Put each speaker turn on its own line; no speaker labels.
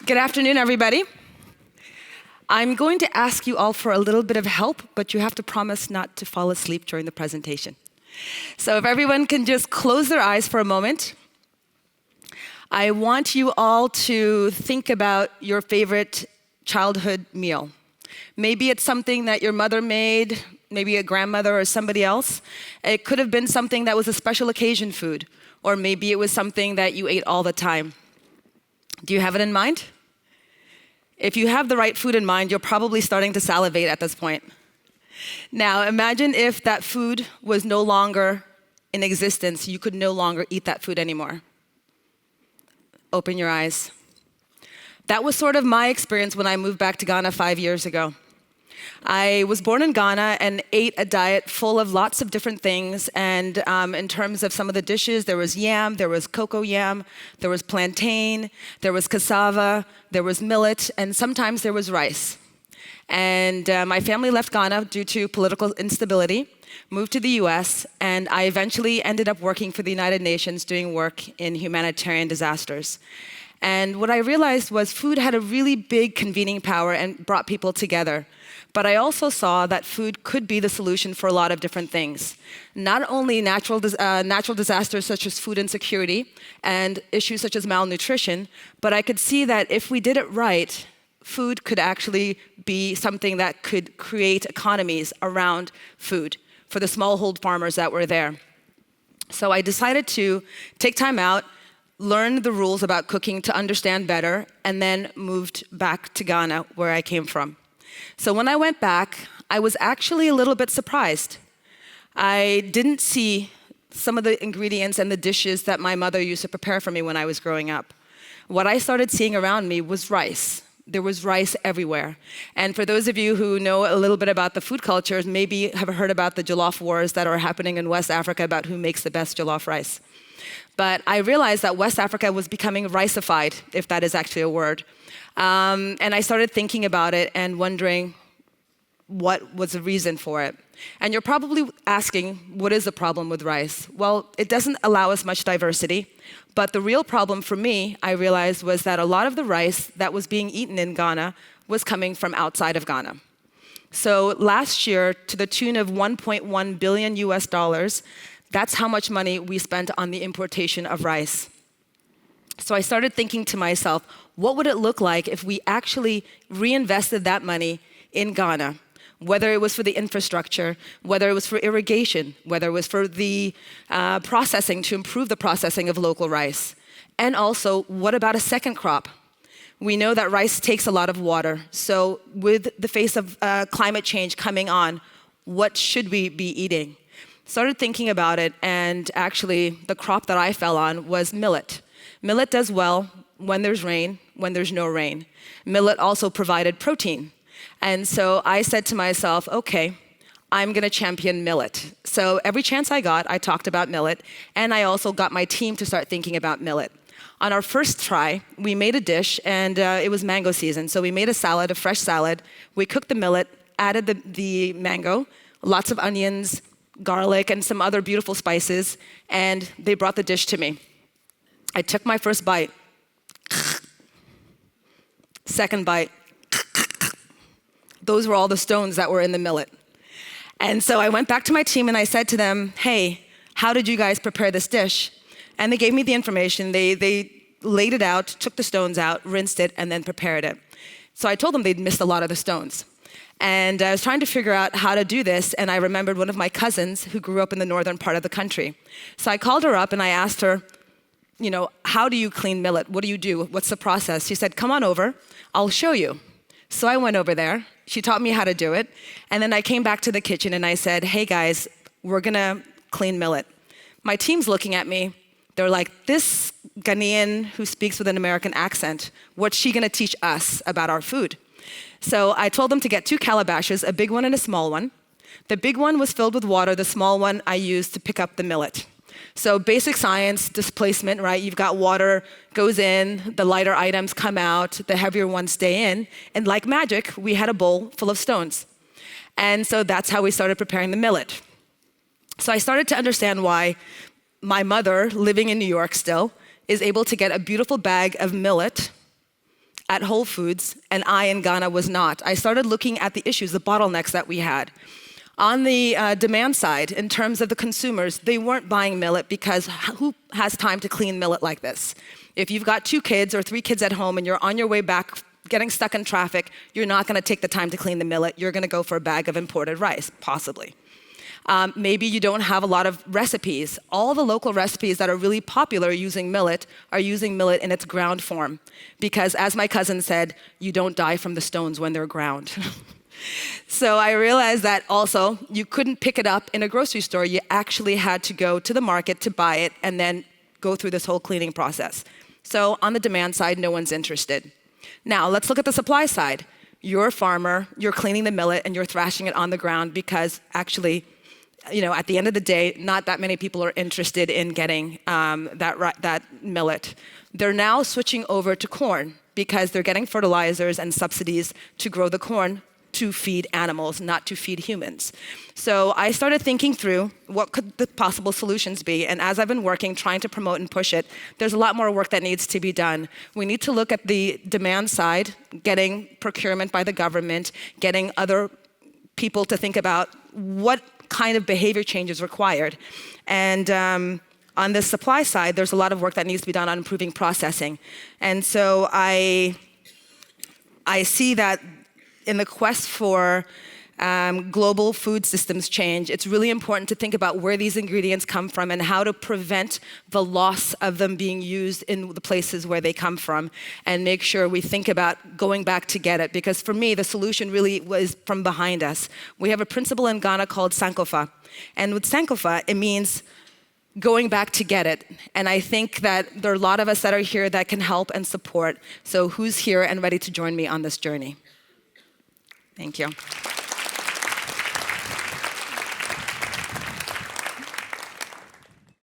Good afternoon, everybody. I'm going to ask you all for a little bit of help, but you have to promise not to fall asleep during the presentation. So if everyone can just close their eyes for a moment. I want you all to think about your favorite childhood meal. Maybe it's something that your mother made, maybe a grandmother or somebody else. It could have been something that was a special occasion food, or maybe it was something that you ate all the time. Do you have it in mind? If you have the right food in mind, you're probably starting to salivate at this point. Now, imagine if that food was no longer in existence. You could no longer eat that food anymore. Open your eyes. That was sort of my experience when I moved back to Ghana 5 years ago. I was born in Ghana and ate a diet full of lots of different things. And in terms of some of the dishes, there was yam, there was cocoa yam, there was plantain, there was cassava, there was millet, and sometimes there was rice. And my family left Ghana due to political instability, moved to the US, and I eventually ended up working for the United Nations doing work in humanitarian disasters. And what I realized was food had a really big convening power and brought people together. But I also saw that food could be the solution for a lot of different things. Not only natural disasters such as food insecurity and issues such as malnutrition, but I could see that if we did it right, food could actually be something that could create economies around food for the smallhold farmers that were there. So I decided to take time out, learn the rules about cooking to understand better, and then moved back to Ghana, where I came from. So when I went back, I was actually a little bit surprised. I didn't see some of the ingredients and the dishes that my mother used to prepare for me when I was growing up. What I started seeing around me was rice. There was rice everywhere. And for those of you who know a little bit about the food cultures, maybe have heard about the jollof wars that are happening in West Africa about who makes the best jollof rice. But I realized that West Africa was becoming riceified, if that is actually a word. And I started thinking about it and wondering what was the reason for it. And you're probably asking, what is the problem with rice? Well, it doesn't allow us much diversity. But the real problem for me, I realized, was that a lot of the rice that was being eaten in Ghana was coming from outside of Ghana. So last year, to the tune of 1.1 billion US dollars, that's how much money we spent on the importation of rice. So I started thinking to myself, what would it look like if we actually reinvested that money in Ghana? Whether it was for the infrastructure, whether it was for irrigation, whether it was for the processing to improve the processing of local rice. And also, what about a second crop? We know that rice takes a lot of water. So with the face of climate change coming on, what should we be eating? Started thinking about it, and actually the crop that I fell on was millet. Millet does well when there's rain, when there's no rain. Millet also provided protein. And so I said to myself, okay, I'm gonna champion millet. So every chance I got, I talked about millet, and I also got my team to start thinking about millet. On our first try, we made a dish, and it was mango season. So we made a salad, a fresh salad. We cooked the millet, added the mango, lots of onions, garlic, and some other beautiful spices, and they brought the dish to me. I took my first bite. Second bite. Those were all the stones that were in the millet. And so I went back to my team and I said to them, hey, how did you guys prepare this dish? And they gave me the information. They laid it out, took the stones out, rinsed it, and then prepared it. So I told them they'd missed a lot of the stones. And I was trying to figure out how to do this, and I remembered one of my cousins who grew up in the northern part of the country. So I called her up and I asked her, you know, how do you clean millet? What do you do? What's the process? She said, come on over, I'll show you. So I went over there, she taught me how to do it, and then I came back to the kitchen and I said, hey guys, we're gonna clean millet. My team's looking at me, they're like, this Ghanaian who speaks with an American accent, what's she gonna teach us about our food? So I told them to get 2 calabashes, a big one and a small one. The big one was filled with water, the small one I used to pick up the millet. So basic science, displacement, right? You've got water goes in, the lighter items come out, the heavier ones stay in. And like magic, we had a bowl full of stones. And so that's how we started preparing the millet. So I started to understand why my mother, living in New York still, is able to get a beautiful bag of millet at Whole Foods, and I in Ghana was not. I started looking at the issues, the bottlenecks that we had. On the demand side, in terms of the consumers, they weren't buying millet because who has time to clean millet like this? If you've got 2 kids or 3 kids at home and you're on your way back getting stuck in traffic, you're not gonna take the time to clean the millet. You're gonna go for a bag of imported rice, possibly. Maybe you don't have a lot of recipes. All the local recipes that are really popular using millet are using millet in its ground form. Because as my cousin said, you don't die from the stones when they're ground. So I realized that also you couldn't pick it up in a grocery store. You actually had to go to the market to buy it and then go through this whole cleaning process. So on the demand side, no one's interested. Now let's look at the supply side. You're a farmer, you're cleaning the millet and you're thrashing it on the ground because actually, at the end of the day, not that many people are interested in getting that millet. They're now switching over to corn because they're getting fertilizers and subsidies to grow the corn to feed animals, not to feed humans. So I started thinking through what could the possible solutions be. And as I've been working, trying to promote and push it, there's a lot more work that needs to be done. We need to look at the demand side, getting procurement by the government, getting other people to think about what kind of behavior change is required. And on the supply side, there's a lot of work that needs to be done on improving processing. And so I see that in the quest for global food systems change, it's really important to think about where these ingredients come from and how to prevent the loss of them being used in the places where they come from, and make sure we think about going back to get it. Because for me, the solution really was from behind us. We have a principle in Ghana called Sankofa. And with Sankofa, it means going back to get it. And I think that there are a lot of us that are here that can help and support. So who's here and ready to join me on this journey? Thank you.